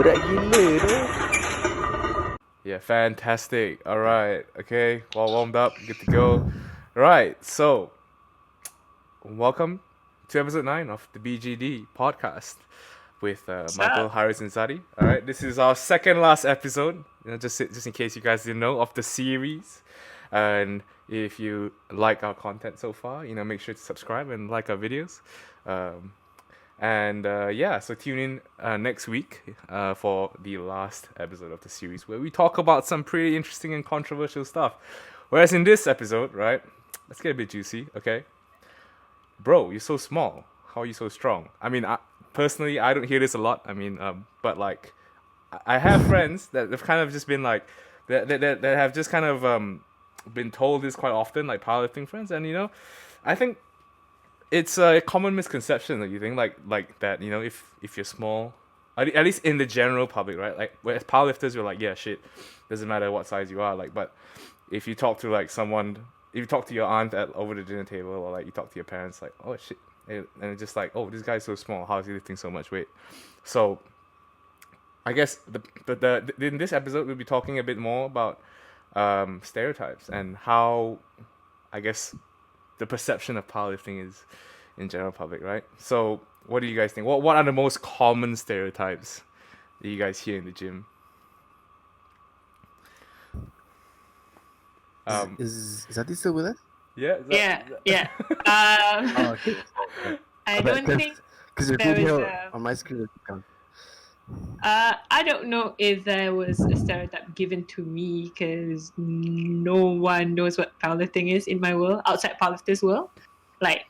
Berat gila tu. Yeah, fantastic. All right. Okay. Well warmed up. Good to go. Right. So, welcome to episode 9 of the BGD podcast with What's Michael, up? Harris, and Zadi. All right. This is our second last episode. Just in case you guys didn't know of the series. And if you like our content so far, make sure to subscribe and like our videos. Um, so tune in next week for the last episode of the series where we talk about some pretty interesting and controversial stuff. Whereas in this episode, right, let's get a bit juicy, okay? Bro, you're so small. How are you so strong? I mean, personally, I don't hear this a lot. I mean, but like, I have friends that have kind of just been like, that have just kind of been told this quite often, like powerlifting friends, and I think it's a common misconception that you think like that if you're small, at least in the general public, right? Like whereas powerlifters, you're like, yeah, shit, doesn't matter what size you are, like. But if you talk to like someone, if you talk to your aunt over the dinner table, or like you talk to your parents, like, oh shit, and it's just like, oh, this guy's so small, how is he lifting so much weight? So I guess in this episode we'll be talking a bit more about stereotypes and how, I guess, the perception of powerlifting is in general public, right? So what do you guys think? What are the most common stereotypes that you guys hear in the gym? Is Zati still with us? Yeah. Yeah. Oh, okay. I don't think Because your there video is a- on my screen. I don't know if there was a stereotype given to me because no one knows what powerlifting is in my world, outside powerlifters' world. Like,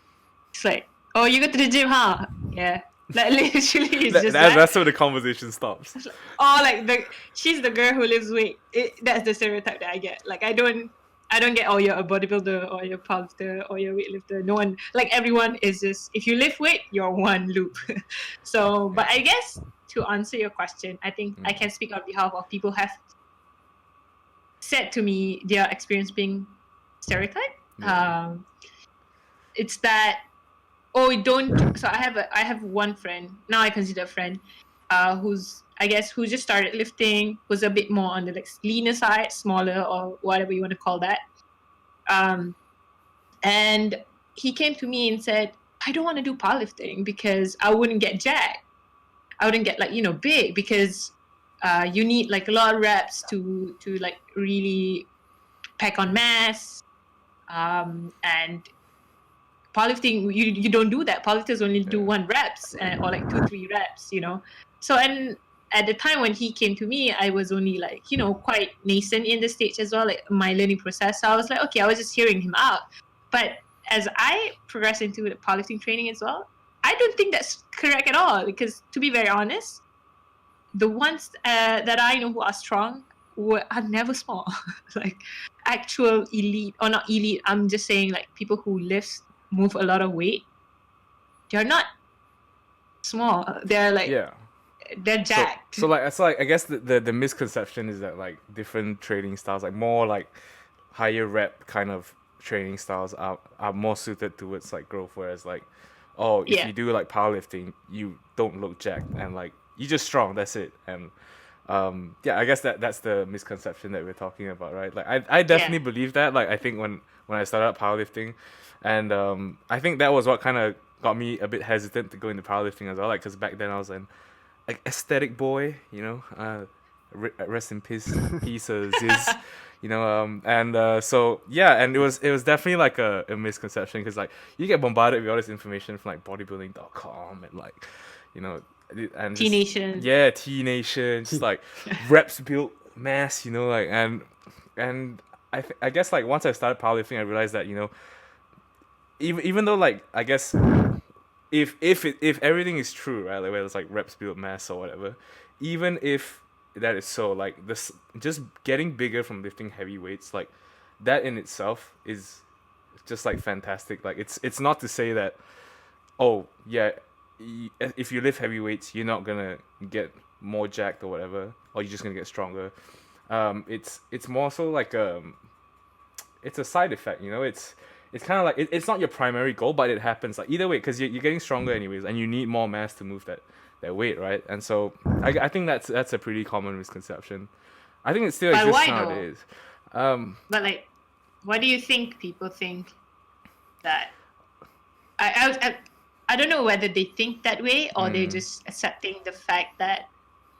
it's like, oh, you go to the gym, huh? Yeah. Like, literally, it's just that. That's where the conversation stops. Oh, like she's the girl who lifts weight. That's the stereotype that I get. Like, I don't get, oh, you're a bodybuilder or you're a powerlifter or you're a weightlifter. No one, like, everyone is just, if you lift weight, you're one loop. So, but I guess to answer your question, I think I can speak on behalf of people who have said to me their experience being stereotyped. Yeah. It's that, oh, don't. So I have one friend, now I consider a friend, who just started lifting, was a bit more on the like leaner side, smaller, or whatever you want to call that. And he came to me and said, I don't want to do powerlifting because I wouldn't get jacked. I wouldn't get big because you need like a lot of reps to like really pack on mass. And powerlifting, you don't do that. Powerlifters only do 1 reps or like 2-3 reps, So, and at the time when he came to me, I was only like, quite nascent in the stage as well, like my learning process. So I was like, okay, I was just hearing him out. But as I progress into the powerlifting training as well, I don't think that's correct at all, because to be very honest, the ones that I know who are strong are never small. Like actual elite, or not elite, I'm just saying like people who move a lot of weight, they're not small. They're like, they're jacked. So like, it's like, I guess the misconception is that like different training styles, like more like higher rep kind of training styles are more suited towards like growth, whereas like, oh, if you do like powerlifting, you don't look jacked and like you're just strong, that's it. And I guess that's the misconception that we're talking about, right? Like I definitely believe that. Like I think when I started powerlifting, and I think that was what kind of got me a bit hesitant to go into powerlifting as well, like because back then I was an like aesthetic boy, rest in peace Ziz, so yeah, and it was definitely like a misconception, because like you get bombarded with all this information from like bodybuilding.com and like and T-Nation. T-Nation, just like reps build mass, like and I guess like once I started powerlifting, I realized that even though like I guess if everything is true, right, like whether it's like reps build mass or whatever, even if that is so, like this just getting bigger from lifting heavy weights, like that in itself is just like fantastic. Like it's not to say that, oh yeah, if you lift heavy weights you're not gonna get more jacked or whatever, or you're just gonna get stronger. It's more so like it's a side effect, it's kind of like it's not your primary goal, but it happens like either way because you're getting stronger anyways, and you need more mass to move that weight, right? And so I think that's a pretty common misconception. I think it still But exists why though? nowadays. But like, what do you think people think that? I don't know whether they think that way or they're just accepting the fact that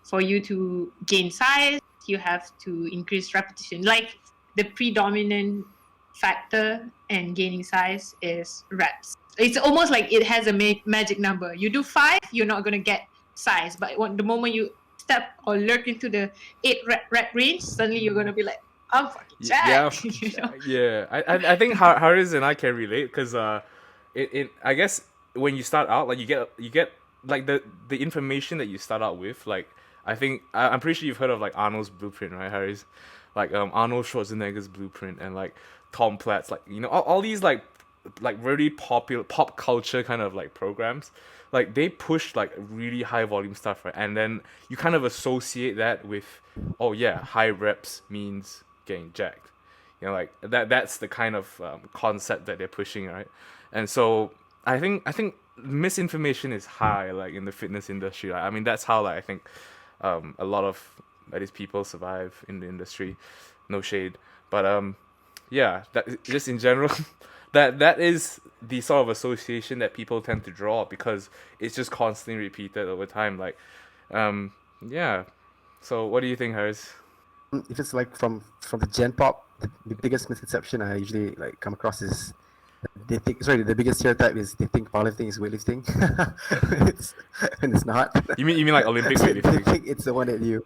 for you to gain size, you have to increase repetition. Like the predominant factor in gaining size is reps. It's almost like it has a magic number. You do 5, you're not going to get size. But the moment you step or lurk into the 8 rep range, suddenly you're going to be like, I'm fucking jacked. You know? Yeah. I think Haris and I can relate because I guess when you start out, like you get like the information that you start out with, like I think I'm pretty sure you've heard of like Arnold's blueprint, right, Haris? Like Arnold Schwarzenegger's blueprint and like Tom Platt's, like all these like really popular pop culture kind of like programs, like they push like really high volume stuff, right? And then you kind of associate that with, oh yeah, high reps means getting jacked, like that's the kind of concept that they're pushing, right? And so I think misinformation is high, like in the fitness industry. Like, I mean, that's how like I think a lot of people survive in the industry. No shade, but yeah, that just in general, that is the sort of association that people tend to draw because it's just constantly repeated over time. Like, yeah. So, what do you think, Harris? If it's like from the Gen Pop, the biggest misconception I usually like come across is the biggest stereotype is they think powerlifting is weightlifting. And it's not. You mean like Olympic They weightlifting? think it's the one that you.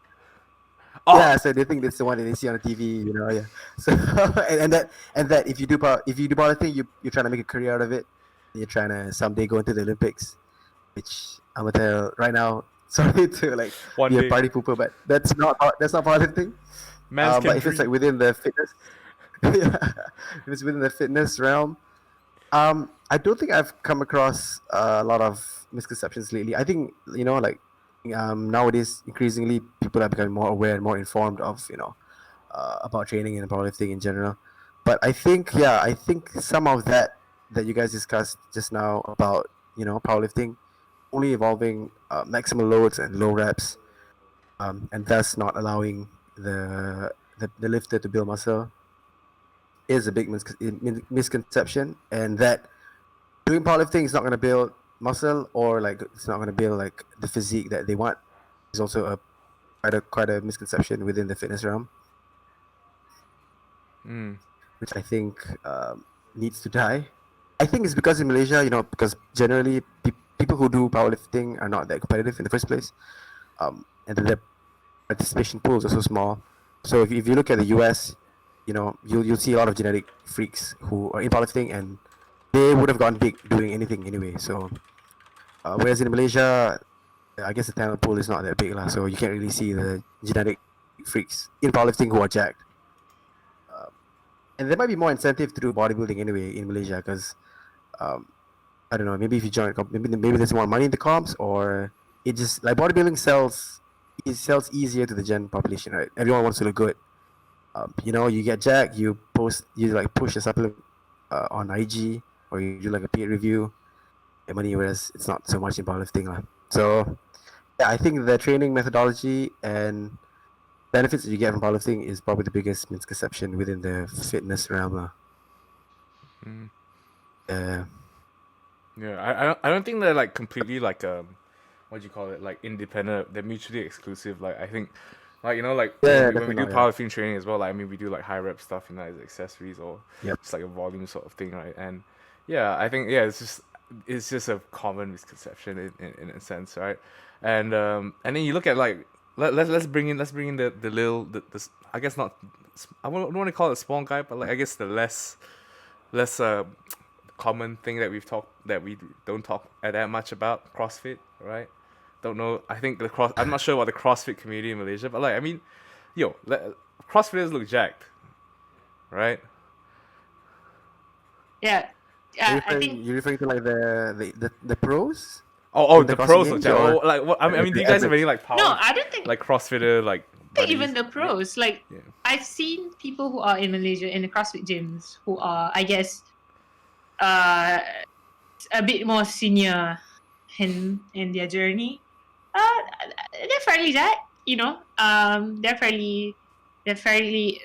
Oh! Yeah, so they think it's the one that they see on TV, yeah. So and that if you do powerlifting, you're trying to make a career out of it. You're trying to someday go into the Olympics, which I'm gonna tell right now. Sorry to like One be day. a party pooper, but that's not powerlifting. Man's But if it's like within the fitness, if it's within the fitness realm, I don't think I've come across a lot of misconceptions lately. I think nowadays increasingly people are becoming more aware and more informed of about training and powerlifting in general. But I think some of that you guys discussed just now about powerlifting only involving maximum loads and low reps, and thus not allowing the lifter to build muscle is a big misconception, and that doing powerlifting is not going to build muscle or like it's not going to build like the physique that they want is also quite a misconception within the fitness realm, which I think needs to die. I think it's because in Malaysia, because generally people who do powerlifting are not that competitive in the first place, and the participation pool is also small. So if you look at the US, you'll see a lot of genetic freaks who are in powerlifting and they would have gone big doing anything anyway. So whereas in Malaysia, I guess the talent pool is not that big lah. So you can't really see the genetic freaks in powerlifting who are jacked. And there might be more incentive to do bodybuilding anyway in Malaysia because I don't know, maybe if you join, maybe there's more money in the comps, or it just like bodybuilding sells easier to the gen population, right? Everyone wants to look good. You get jacked, you push a supplement on IG, or you do like a peer review, get money, whereas it's not so much in powerlifting lah. So yeah, I think the training methodology and benefits that you get from powerlifting is probably the biggest misconception within the fitness realm lah. Yeah, I don't think they're like completely like what do you call it, like independent. They're mutually exclusive. Like I think, like when we do powerlifting training as well. Like I mean, we do like high rep stuff, as accessories or just like a volume sort of thing, right? And yeah, I think it's just a common misconception in a sense, right? And then you look at like let's bring in the I guess not, I don't want to call it small guy, but like I guess the less common thing that we don't talk that much about, CrossFit, right? Don't know. I think I'm not sure about the CrossFit community in Malaysia, but like I mean, CrossFitters look jacked, right? Yeah. I think You're referring to like the pros. Oh, the CrossFit pros games, look jacked. or- Oh, like what? I mean, do you guys have any like power? no, I don't think Like CrossFitter, like even buddies? the pros. Like Yeah. I've seen people who are in Malaysia in the CrossFit gyms who are, I guess, uh, a bit more senior in their journey, they're fairly that, they're fairly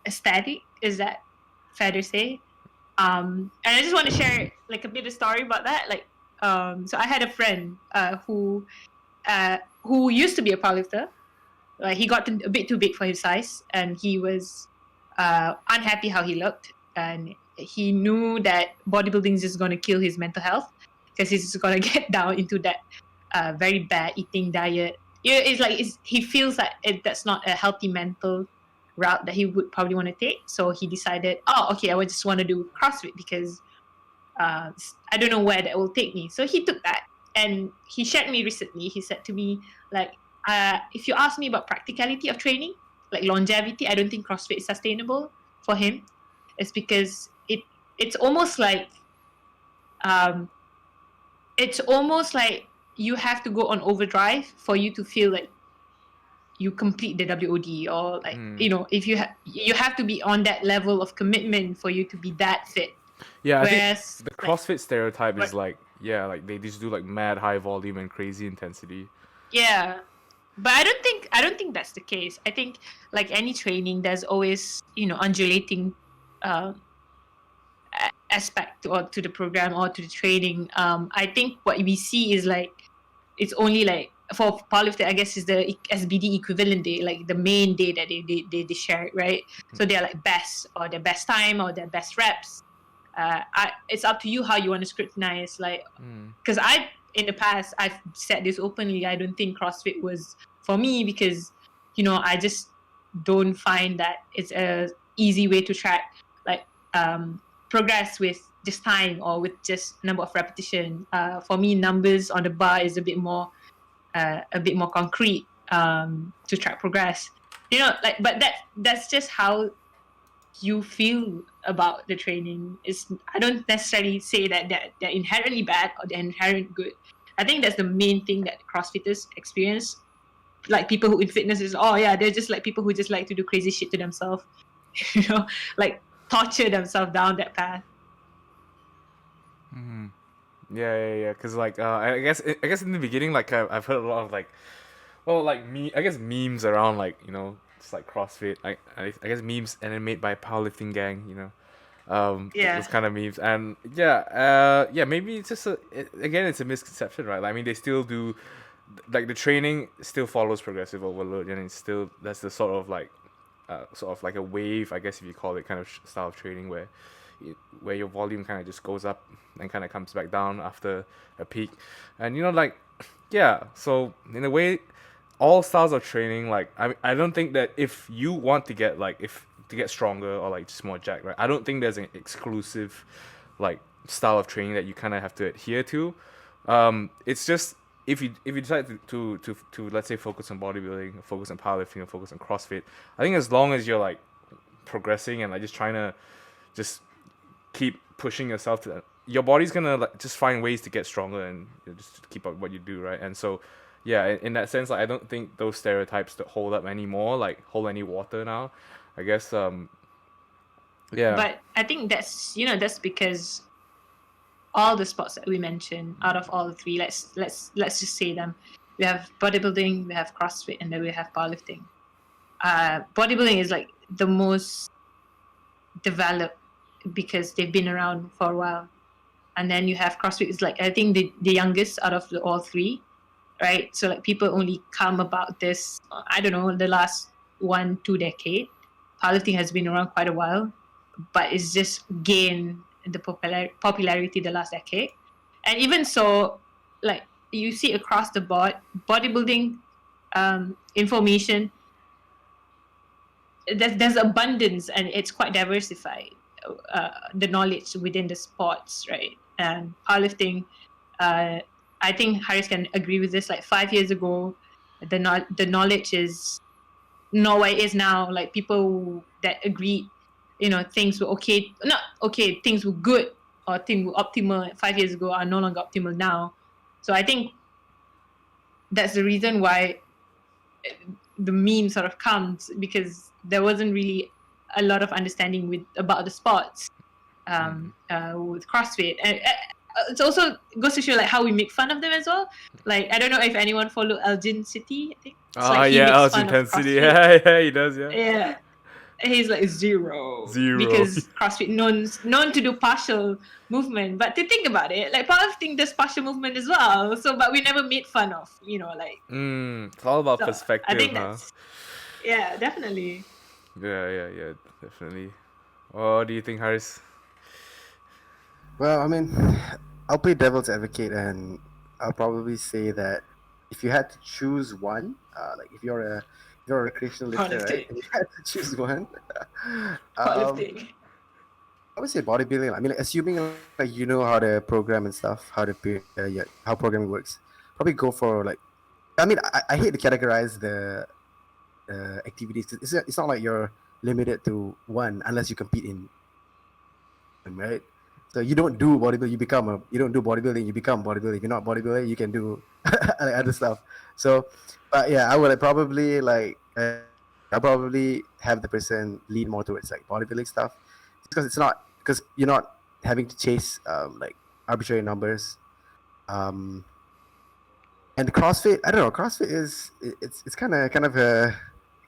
aesthetic. Is that fair to say? And I just want to share like a bit of story about that. Like, so I had a friend who used to be a powerlifter. He got a bit too big for his size, and he was unhappy how he looked, and he knew that bodybuilding is just going to kill his mental health because he's just going to get down into that very bad eating diet. It's like he feels like that's not a healthy mental route that he would probably want to take. So he decided, oh, okay, I just want to do CrossFit because I don't know where that will take me. So he took that, and he shared me recently. He said to me, like, if you ask me about practicality of training, like longevity, I don't think CrossFit is sustainable for him. It's because it's almost like you have to go on overdrive for you to feel like you complete the WOD, or like if you have to be on that level of commitment for you to be that fit. Yeah, I Whereas, think the CrossFit stereotype is like, yeah, like they just do like mad high volume and crazy intensity. yeah, but I don't think that's the case. I think like any training, there's always undulating aspect to the program or to the training. I think what we see is like it's only like for powerlifting, I guess, is the SBD equivalent day, like the main day that they share it, right? So they're like best or their best time or their best reps. It's up to you how you want to scrutinize, like, because in the past I've said this openly. I don't think CrossFit was for me because I just don't find that it's a easy way to track like progress with just time or with just number of repetition. For me, numbers on the bar is a bit more concrete to track progress. But that's just how you feel about the training. I don't necessarily say that they're inherently bad or they're inherently good. I think that's the main thing that CrossFitters experience. Like people who in fitness is, oh yeah, they're just like people who just like to do crazy shit to themselves, like torture themselves down that path. Yeah. Because like I guess in the beginning, like I've heard a lot of like, well, like I guess memes around like it's like CrossFit. Like I guess memes animated by powerlifting gang. Yeah. Those kind of memes, and yeah, maybe it's just again it's a misconception, right? Like, I mean, they still do, like the training still follows progressive overload, and it's still that's the sort of like a wave, I guess if you call it, kind of style of training where your volume kind of just goes up and kind of comes back down after a peak, and like yeah. So in a way, all styles of training, like I don't think that if you want to get to get stronger or like just more jacked, right? I don't think there's an exclusive like style of training that you kind of have to adhere to. It's just if you decide to let's say focus on bodybuilding, focus on powerlifting, or focus on CrossFit, I think as long as you're like progressing and like just trying to just keep pushing yourself to your body's gonna like just find ways to get stronger and just keep up what you do, right? And so yeah, in that sense, like I don't think those stereotypes that hold up anymore, like hold any water now, I guess. Yeah. But I think that's because all the sports that we mentioned, out of all the three, let's just say them. We have bodybuilding, we have CrossFit, and then we have powerlifting. Bodybuilding is like the most developed because they've been around for a while, and then you have CrossFit is like I think the youngest out of all three, right? So like people only come about this, I don't know, the last 1-2 decade. Powerlifting has been around quite a while, but it's just gained the popularity the last decade. And even so, like you see across the board, bodybuilding information, there's abundance and it's quite diversified, the knowledge within the sports, right? And powerlifting, I think Haris can agree with this, like 5 years ago, the knowledge is not what it is now. Like people that agreed, things were okay, not okay, things were good or things were optimal 5 years ago are no longer optimal now. So I think that's the reason why the meme sort of comes, because there wasn't really a lot of understanding about the sports. with CrossFit. And it also goes to show like how we make fun of them as well. Like I don't know if anyone follow Elgin City. I think it's like he yeah, makes Al's fun of intensity. CrossFit. Yeah, he does. Yeah. Yeah, he's like zero Zero. because CrossFit known to do partial movement. But to think about it, like powerlifting does partial movement as well. So, but we never made fun of, like. It's all about So, perspective, I think huh? that's definitely. Yeah, definitely. What do you think, Haris? Well, I mean, I'll play devil's advocate, and I'll probably say that if you had to choose one, like if you're a recreational lifter, right? Powerlifting. And you had to choose one, Powerlifting. I would say bodybuilding. I mean, like, assuming like you know how to program and stuff, how programming works, probably go for like. I mean, I hate to categorize the activities. 'Cause it's not like you're limited to one unless you compete in, right? So you don't do bodybuilding, you don't do bodybuilding, you become bodybuilding. If you're not bodybuilding, you can do like other stuff. So, but yeah, I would probably I probably have the person lean more towards like bodybuilding stuff because you're not having to chase like arbitrary numbers. And the CrossFit, I don't know, CrossFit it's kind of a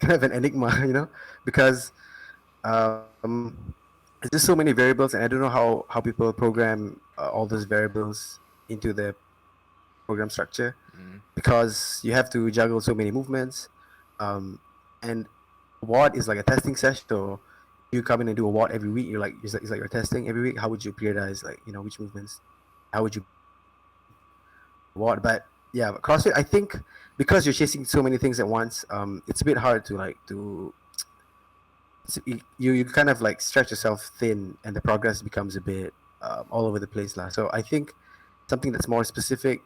kind of an enigma, because there's just so many variables, and I don't know how people program all those variables into the program structure, because you have to juggle so many movements, and WOD is like a testing session. So you come in and do a WOD every week. You're like it's like you're testing every week. How would you periodize like which movements? How would you WOD? But yeah, but CrossFit, I think because you're chasing so many things at once, it's a bit hard to you kind of like stretch yourself thin, and the progress becomes a bit all over the place lah. So I think something that's more specific,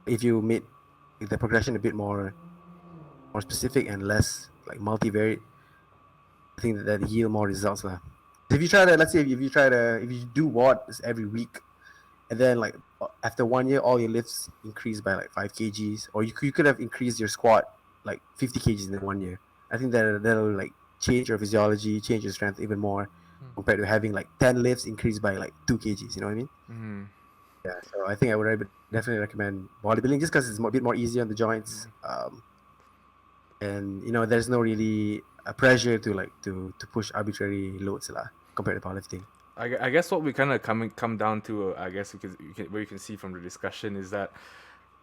if you made the progression a bit more specific and less like multivariate, I think that yield more results lah. If you try to, let's say if you do WODs every week, and then like after 1 year all your lifts increase by like 5 kgs, or you could have increased your squat like 50 kgs in 1 year. I think that'll like change your physiology, change your strength even more, compared to having like 10 lifts increased by like 2 kgs. You know what I mean? Yeah. So I think I would definitely recommend bodybuilding just because it's a bit more easy on the joints, and there's no really a pressure to push arbitrary loads lah, compared to powerlifting. I guess what we kind of come down to, I guess where you can see from the discussion is that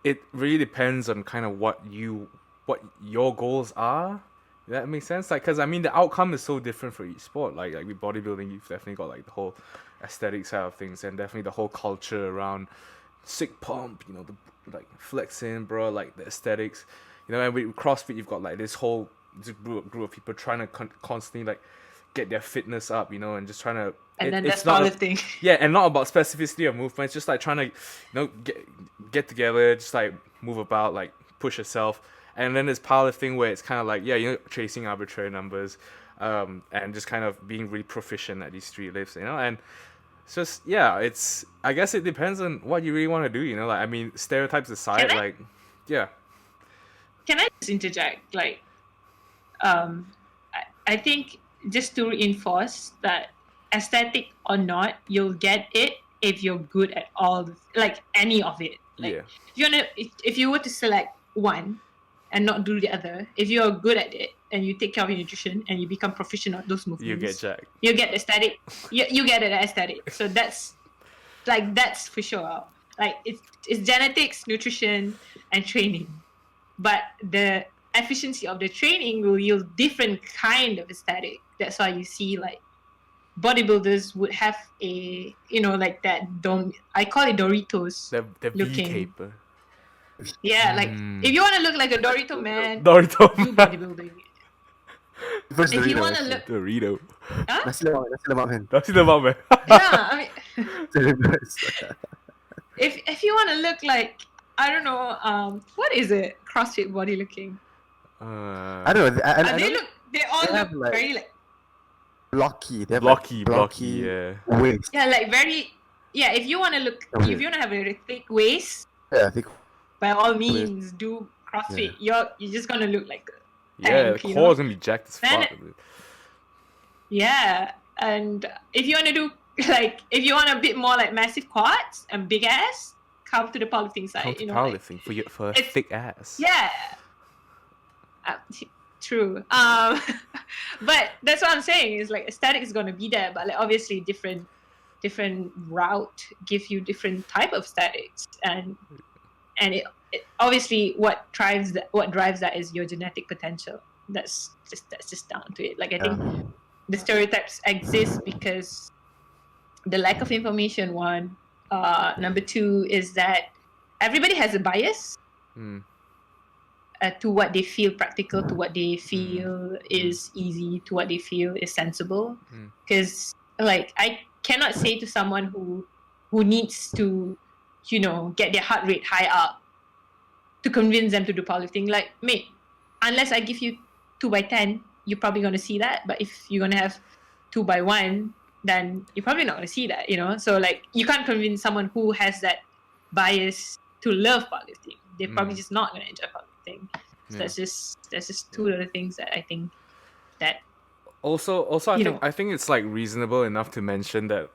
it really depends on kind of what your goals are. That makes sense. Like, because I mean, the outcome is so different for each sport. Like with bodybuilding, you've definitely got like the whole aesthetic side of things, and definitely the whole culture around sick pump. The like flexing, bro, like the aesthetics. And with CrossFit, you've got like this group of people trying to constantly like get their fitness up, and just trying to. And then it's that's not powerlifting. Yeah, and not about specificity of movement. It's just like trying to, get together, just like move about, like push yourself. And then there's powerlifting where it's kind of like, chasing arbitrary numbers, and just kind of being really proficient at these street lifts, and it's just, I guess it depends on what you really want to do, like, I mean, stereotypes aside, like, yeah. Can I just interject? Like, I think just to reinforce that aesthetic or not, you'll get it if you're good at like any of it. Like, if you were to select one and not do the other, if you're good at it and you take care of your nutrition and you become proficient at those movements, you get jacked. You get aesthetic. You get an aesthetic. So that's for sure. Like it's genetics, nutrition, and training. But the efficiency of the training will yield different kind of aesthetic. That's why you see like bodybuilders would have a like that I call it Doritos the looking. V-caper. Yeah, like if you want to look like a Dorito man, Dorito do bodybuilding. First If Dorito, you want to look, Dorito. huh? Nasi lemak man. That's the man. Yeah, I mean, The reverse. if you want to look like, I don't know, what is it? CrossFit body looking. I don't know. They all they have, look like, very like blocky. They have blocky, yeah. waist. yeah, like very yeah. If you want to look, Okay. if you want to have a thick waist, Yeah, I think. by all means do CrossFit. You're just gonna look like a tank, the core's gonna be jacked as Then fuck. yeah, and if you want to do like if you want a bit more like massive quads and big ass, come to the powerlifting side. Come to You know, like, powerlifting for a it's- thick ass. yeah. True. But that's what I'm saying is like aesthetic is gonna be there, but like obviously different route give you different type of statics, and it obviously what drives that is your genetic potential. That's just down to it. Like I think the stereotypes exist because the lack of information. One, number two is that everybody has a bias. To what they feel practical, to what they feel is easy, to what they feel is sensible. Because like I cannot say to someone who needs to, get their heart rate high up to convince them to do powerlifting. Like, mate, unless I give you 2x10, you're probably gonna see that. But if you're gonna have 2x1, then you're probably not gonna see that. So like you can't convince someone who has that bias to love powerlifting. They're probably just not gonna enjoy powerlifting. So that's just two of the things that I think that Also, I think it's like reasonable enough to mention that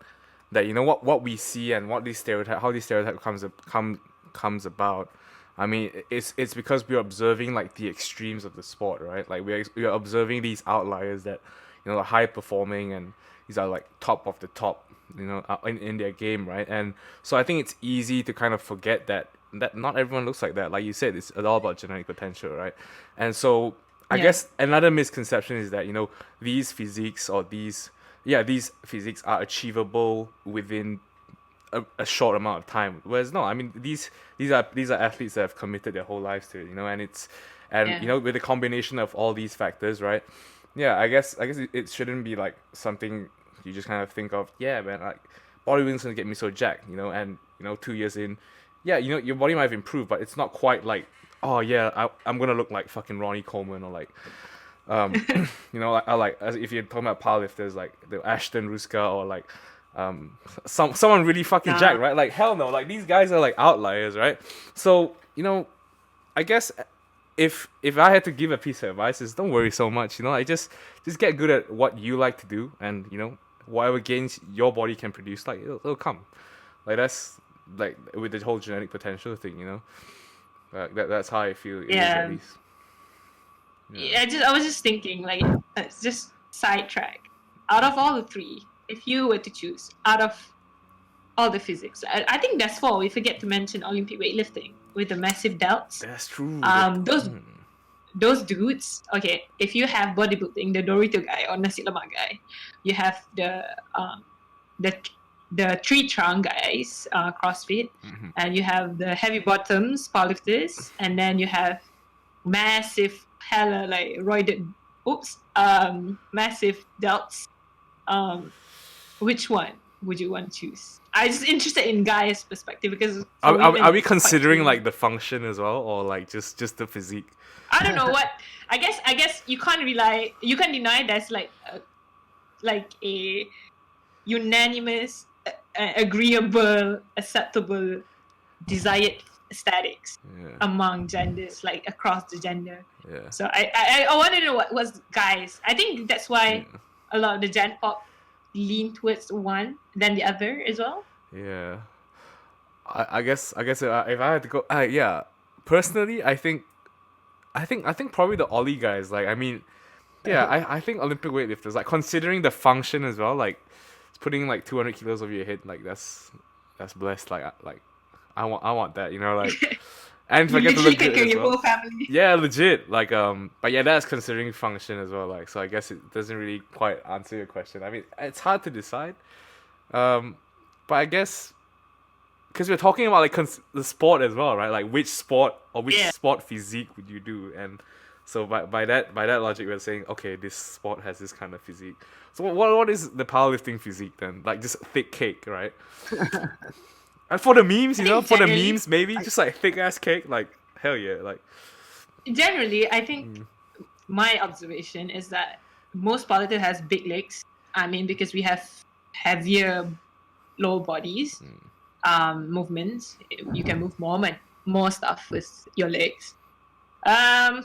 what we see and how these stereotype comes about. I mean, it's because we're observing like the extremes of the sport, right? Like we're observing these outliers that are high performing, and these are like top of the top, in their game, right? And so I think it's easy to kind of forget that not everyone looks like that. Like you said, it's all about genetic potential, right? And so I guess another misconception is that these physiques are achievable within a short amount of time. Whereas no, I mean these are athletes that have committed their whole lives to it, and with the combination of all these factors, right? Yeah, I guess it shouldn't be like something you just kind of think of. Yeah, man, like bodybuilding's gonna get me so jacked, and 2 years in, yeah, your body might have improved, but it's not quite like, oh yeah, I'm gonna look like fucking Ronnie Coleman or like, as if you're talking about powerlifters like the Ashton Ruska or like, someone really fucking jacked, right? Like hell no, like these guys are like outliers, right? So I guess if I had to give a piece of advice, is don't worry so much, I just get good at what you like to do, and whatever gains your body can produce, like it'll come. Like that's like with the whole genetic potential thing, that's how I feel it is, at least. I was just thinking, like, it's just sidetrack. Out of all the three, if you were to choose, out of all the physics, I think that's four. We forget to mention Olympic weightlifting with the massive delts. That's true. Those dudes. Okay, if you have bodybuilding, the Dorito guy or nasi lemak guy, you have the tree trunk guys, CrossFit, and you have the heavy bottoms powerlifters, and then you have massive hella like massive delts. Which one would you want to choose? I'm just interested in guys' perspective because are we considering like the function as well, or like just the physique? I don't know what. I guess you can't deny there's like a unanimous, agreeable, acceptable, desired aesthetics among genders, like across the gender. Yeah. So I want to know what was guys. I think that's why a lot of the gen pop lean towards one than the other as well. Yeah. I guess if I had to go, personally, I think probably the Ollie guys. Like, I mean, I think Olympic weightlifters, like considering the function as well, like it's putting like 200 kilos over your head, like that's blessed. Like I want that, like. And if I get to look good as well. Family. Yeah, legit. Like, but yeah, that's considering function as well. Like, so I guess it doesn't really quite answer your question. I mean, it's hard to decide. But I guess because we're talking about like the sport as well, right? Like, which sport or which sport physique would you do? And so by that logic, we're saying, okay, this sport has this kind of physique. So what is the powerlifting physique then? Like just thick cake, right? And for the memes, maybe just like thick ass cake, like hell yeah, like. Generally, I think my observation is that most powerlifters has big legs. I mean, because we have heavier lower bodies, movements. You can move more stuff with your legs. I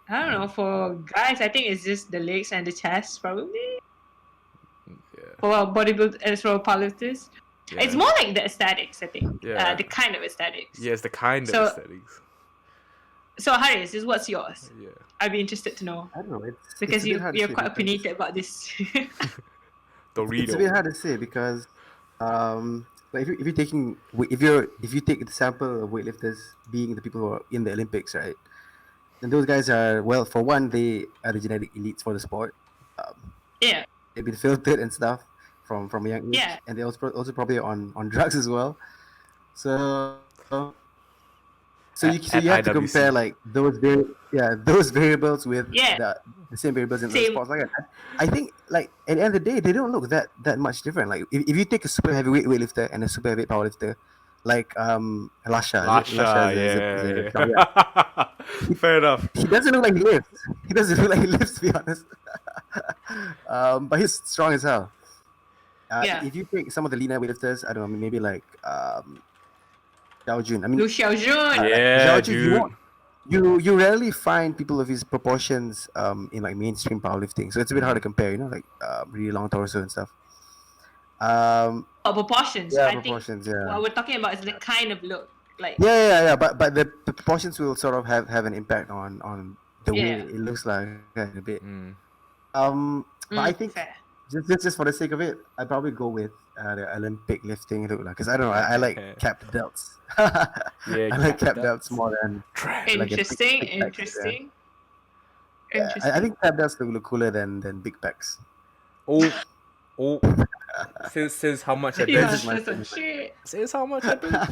don't know. For guys, I think it's just the legs and the chest, probably. Yeah. for bodybuilders as for powerlifters. Yeah. It's more like the aesthetics, I think. Yeah. The kind of aesthetics. Yeah, it's the kind So- of aesthetics. So Haris, what's yours? Yeah. I'd be interested to know I don't know. because it's a bit hard to you're say quite because- opinionated about this. It's a bit Dorito. hard to say because, like if you're taking if you take the sample of weightlifters being the people who are in the Olympics, right? Then those guys are, well, for one, they are the genetic elites for the sport. Yeah. They've been filtered and stuff from a young age, Yeah. and they also probably on drugs as well. So you have to IWC. compare like those variables with Yeah. the same variables in other Same. sports. Like I think like at the end of the day they don't look that much different. Like if you take a super heavyweight weightlifter and a super heavyweight powerlifter, like Lasha, Lasha, is a- yeah. Fair enough. he doesn't look like he lifts. He doesn't look like he lifts, to be honest. But he's strong as hell. Yeah. If you take some of the leaner weightlifters, I don't know, maybe like Zhao Jun. I mean, Lu Xiaojun. Yeah, Zhao Jun, dude. you rarely find people of his proportions in like mainstream powerlifting, so it's a bit hard to compare. Like really long torso and stuff. Proportions. Yeah, I proportions. think Yeah. what we're talking about is the kind of look. Like Yeah. But the proportions will sort of have an impact on the way Yeah. it looks like a bit. Mm. But I think fair. just for the sake of it, I'd probably go with the Olympic lifting look, because I don't know, I like capped belts. Yeah, I like capped capped belts belts. more than like a Interesting. big pecs, Interesting. yeah. Interesting. I think capped belts look cooler than big pecs. Oh. Since how much I You This is bench. my are some thing. shit. Since how much I bench.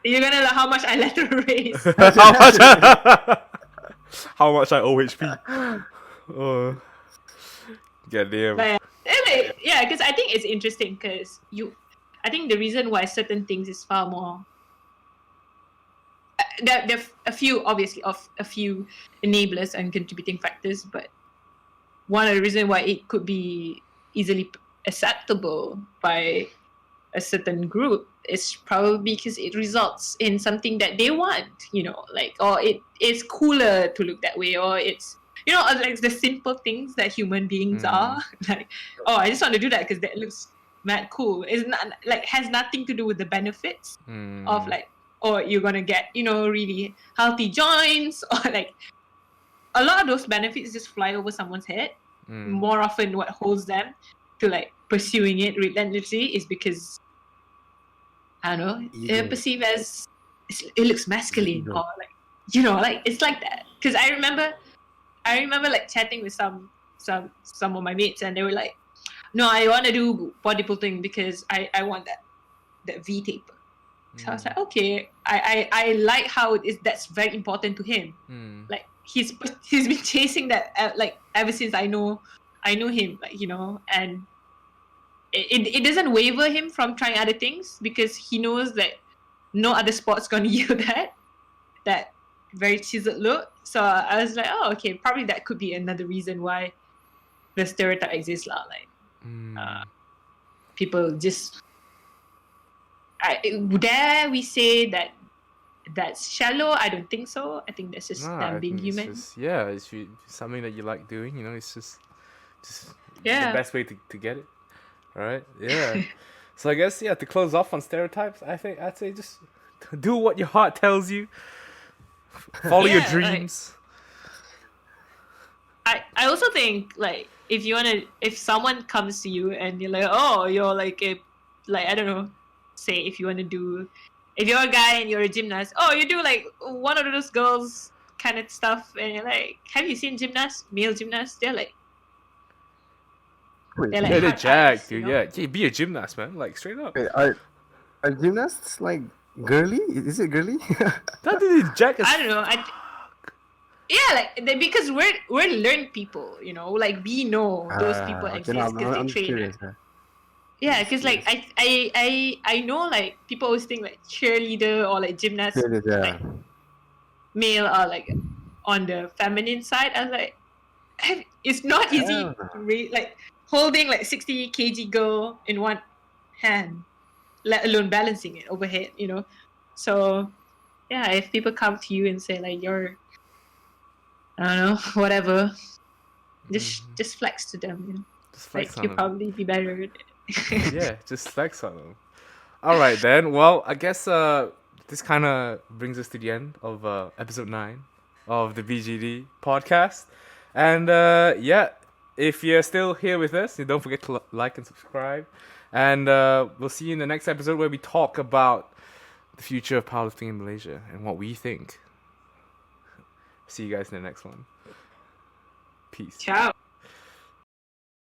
You're gonna like how much I let her raise. how much how much I OHP. Oh. Goddamn. But anyway, yeah, because I think it's interesting because I think the reason why certain things is far more. There are a few, obviously, of a few enablers and contributing factors, but one of the reasons why it could be easily acceptable by a certain group is probably because it results in something that they want, like, or it is cooler to look that way, or it's, like the simple things that human beings are. Like, oh, I just want to do that because that looks mad cool. It's not like has nothing to do with the benefits of like, oh, you're gonna get really healthy joints, or like a lot of those benefits just fly over someone's head. More often, what holds them to like pursuing it relentlessly is because I don't know, Ego. perceived as it looks masculine, Ego. or like like it's like that. Because I remember like chatting with some of my mates, and they were like, "No, I want to do bodybuilding because I want that V taper." So I was like, okay, I like how it is. That's very important to him. Like he's been chasing that like ever since I know him, like and it doesn't waver him from trying other things because he knows that no other sport's gonna yield that very chiseled look. So I was like, oh, okay, probably that could be another reason why the stereotype exists, lah. Like people just. Dare we say that that's shallow? I don't think so. I think that's just them being human. It's something that you like doing. It's just Yeah. the best way to get it. All right. Yeah. So I guess to close off on stereotypes, I'd say just do what your heart tells you. Follow your Yeah, dreams. I also think like if someone comes to you and you're like, oh, you're like I don't know, say if you're a guy and you're a gymnast, oh, you do like one of those girls kind of stuff, and you're like, have you seen male gymnasts? They're like They're hard jacked, eyes, dude. Yeah, be a gymnast, man. Like straight up. Wait, are gymnasts like girly? Is it girly? That dude is jacked as I don't know. Because we're learned people, like we know those people exist I'm because they just train. curious. Yeah, because like I know like people always think like cheerleader or like gymnast Yeah. like male are like on the feminine side. I was like, it's not easy Yeah. like holding like 60 kg girl in one hand, let alone balancing it overhead. So yeah, if people come to you and say like you're, I don't know, whatever, just flex to them. Just Like flex on you them. probably be better. Yeah, just flex on them. All right then. Well, I guess this kind of brings us to the end of episode 9 of the BGD podcast. And yeah, if you're still here with us, then don't forget to like and subscribe. And we'll see you in the next episode where we talk about the future of powerlifting in Malaysia and what we think. See you guys in the next one. Peace. Ciao.